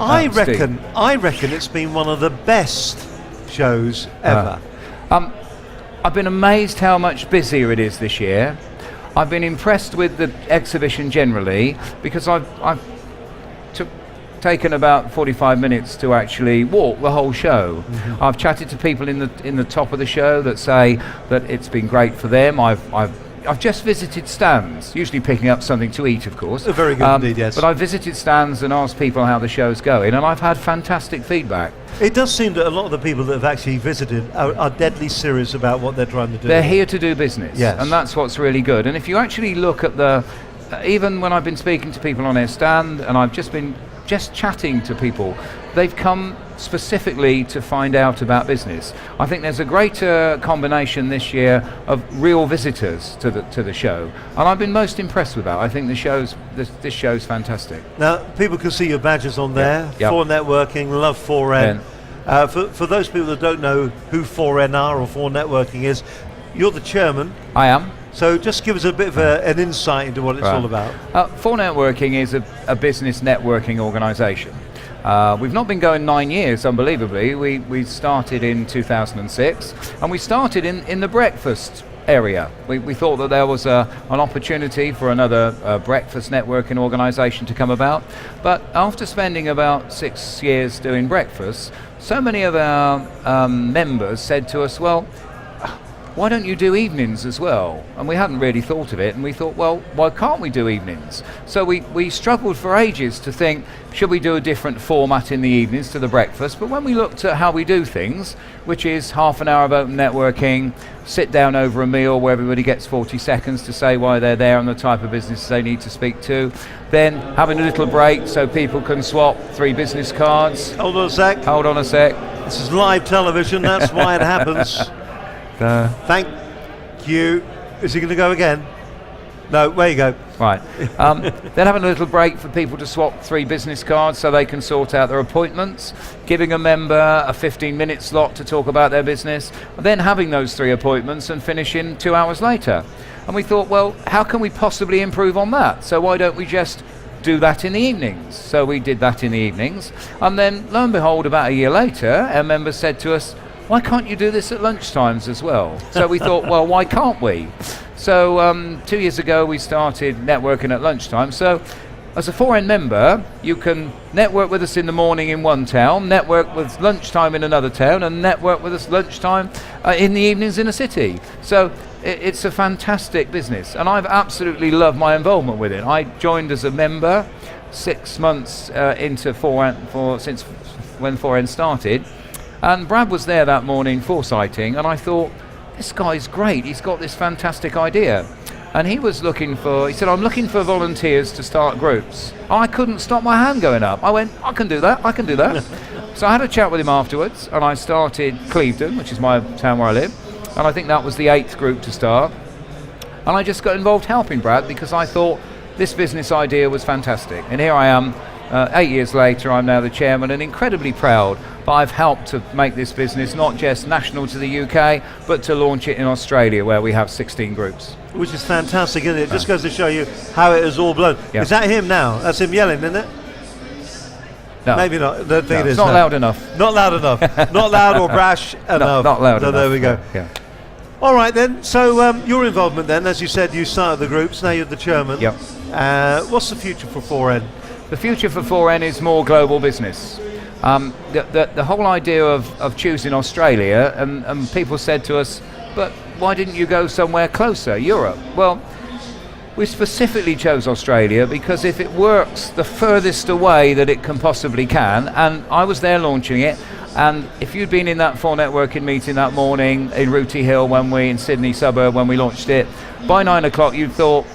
I reckon it's been one of the best shows ever. I've been amazed how much busier it is this year. I've been impressed with the exhibition generally because I've taken about 45 minutes to actually walk the whole show. Mm-hmm. I've chatted to people in the top of the show that say that it's been great for them. I've just visited stands, usually picking up something to eat, of course. Very good indeed, yes. But I've visited stands and asked people how the show's going, and I've had fantastic feedback. It does seem that a lot of the people that have actually visited are deadly serious about what they're trying to do. They're here to do business, yes. And that's what's really good. And if you actually look at even when I've been speaking to people on their stand, and I've just been chatting to people, they've come specifically to find out about business. I think there's a greater combination this year of real visitors to the show, and I've been most impressed with that. I think this show's fantastic. Now, people can see your badges on there. Yep. For Networking, Love 4N. For those people that don't know who 4N are or 4 Networking is, you're the chairman. I am. So just give us a bit of an insight into what it's all about. 4 Networking is a business networking organisation. We've not been going 9 years, unbelievably. We started in 2006, and we started in the breakfast area. We thought that there was an opportunity for another breakfast networking organisation to come about. But after spending about 6 years doing breakfast, so many of our members said to us, well, why don't you do evenings as well? And we hadn't really thought of it, and we thought, well, why can't we do evenings? So we struggled for ages to think, should we do a different format in the evenings to the breakfast? But when we looked at how we do things, which is half an hour of open networking, sit down over a meal where everybody gets 40 seconds to say why they're there and the type of business they need to speak to, then having a little break so people can swap 3 business cards. Hold on a sec. This is live television, that's why it happens. Thank you. Is he going to go again? No, there you go. Right. Then having a little break for people to swap 3 business cards so they can sort out their appointments, giving a member a 15-minute slot to talk about their business, and then having those 3 appointments and finishing 2 hours later. And we thought, well, how can we possibly improve on that? So why don't we just do that in the evenings? So we did that in the evenings. And then, lo and behold, about a year later, our members said to us, why can't you do this at lunchtimes as well? So we thought, well, why can't we? So 2 years ago, we started networking at lunchtime. So as a 4N member, you can network with us in the morning in one town, network with lunchtime in another town, and network with us lunchtime in the evenings in a city. So it's a fantastic business, and I've absolutely loved my involvement with it. I joined as a member 6 months into 4N, since when 4N started. And Brad was there that morning foresighting, and I thought, this guy's great, he's got this fantastic idea. And he said, I'm looking for volunteers to start groups. I couldn't stop my hand going up. I went, I can do that. So I had a chat with him afterwards, and I started Clevedon, which is my town where I live, and I think that was the 8th group to start. And I just got involved helping Brad because I thought this business idea was fantastic. And here I am, 8 years later, I'm now the chairman, and incredibly proud that I've helped to make this business not just national to the UK, but to launch it in Australia, where we have 16 groups. Which is fantastic, isn't it? It just goes to show you how it has all blown. Yeah. Is that him now? That's him yelling, isn't it? No. Maybe not. I don't think it is. It's not loud enough. Not loud enough. Not loud or brash enough. Not loud enough. There we go. Yeah. All right then. So your involvement then, as you said, you started the groups. Now you're the chairman. Yep. What's the future for 4N? The future for 4N is more global business. The whole idea of choosing Australia, and people said to us, but why didn't you go somewhere closer, Europe? Well, we specifically chose Australia because if it works the furthest away that it can possibly can, and I was there launching it, and if you'd been in that 4 networking meeting that morning in Rooty Hill in Sydney suburb when we launched it, by 9 o'clock you'd thought,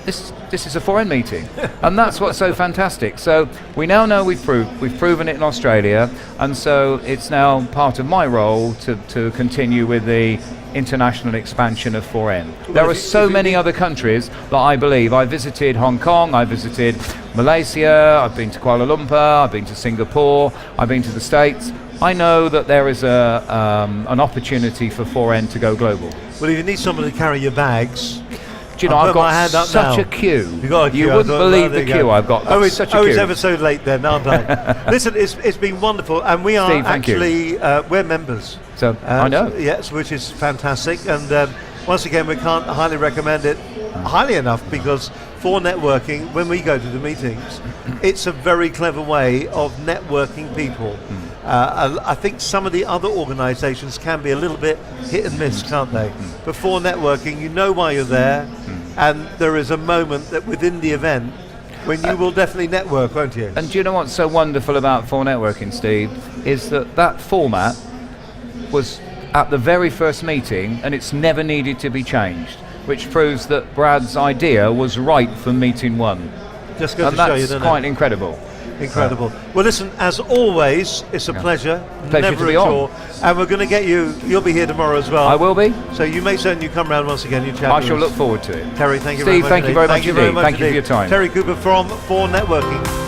this is a 4N meeting. And that's what's so fantastic. So we now know we've proven it in Australia, and so it's now part of my role to continue with the international expansion of 4N. There are so many other countries that I believe. I visited Hong Kong, I visited Malaysia, I've been to Kuala Lumpur, I've been to Singapore, I've been to the States. I know that there is an opportunity for 4N to go global. Well, if you need someone to carry your bags, Do you know, I'll I've put my hand got up such now. a queue. You got a queue. You I wouldn't thought, believe there the you queue go. I've got. Oh, it's, Such a oh, queue. it's ever so late then, aren't I? Listen, it's been wonderful, and we are Steve, thank you. actually we're members. So I know. Yes, which is fantastic, and once again, we can't highly recommend it highly enough, because for networking, when we go to the meetings, it's a very clever way of networking people. I think some of the other organisations can be a little bit hit and miss, can't they? But for networking, you know why you're there, and there is a moment that within the event when you will definitely network, won't you? And do you know what's so wonderful about For Networking, Steve, is that format was at the very first meeting, and it's never needed to be changed, which proves that Brad's idea was right from meeting one. Just go And to show you, that's doesn't quite it? incredible. Incredible. Well, listen, as always, it's a pleasure. Pleasure Never to be a on. chore. And we're going to get you'll be here tomorrow as well. I will be. So you make certain you come round once again, you chat I with shall us. look forward to it. Terry, thank you Steve, very much. thank you very much Thank you very indeed. much Thank you for indeed. your time. Terry Cooper from For Networking.